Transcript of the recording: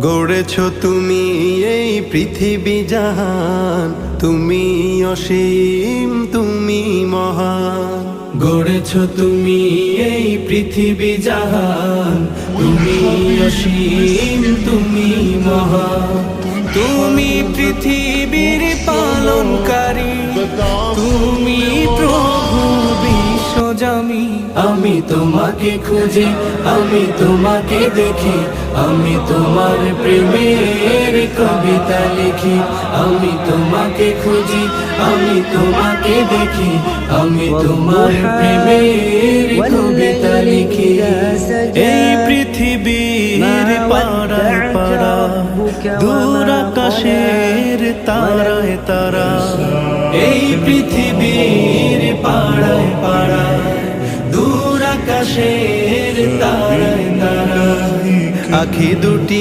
গড়েছ তুমি এই পৃথিবী জাহান, তুমি অসীম তুমি মহান। গড়েছ তুমি এই পৃথিবী জাহান, তুমি অসীম তুমি মহান। তুমি পৃথিবীর পালনকারী, তুমি প্রভু বিশ্বজামি। আমি তোমাকে খুঁজি, আমি তোমাকে দেখি, আমি তোমার প্রেমের কবিতা লিখি। আমি তোমাকে খুঁজি, আমি তোমাকে দেখি, আমি তোমার প্রেমের কবিতা লিখি। এই পৃথিবীর পাড়ায় পাড়া, দূর আকাশের তারায় তারা। এই পৃথিবীর পাড়ায় পাড়া, দূর আকাশের তারায় তারা। আখি দুটি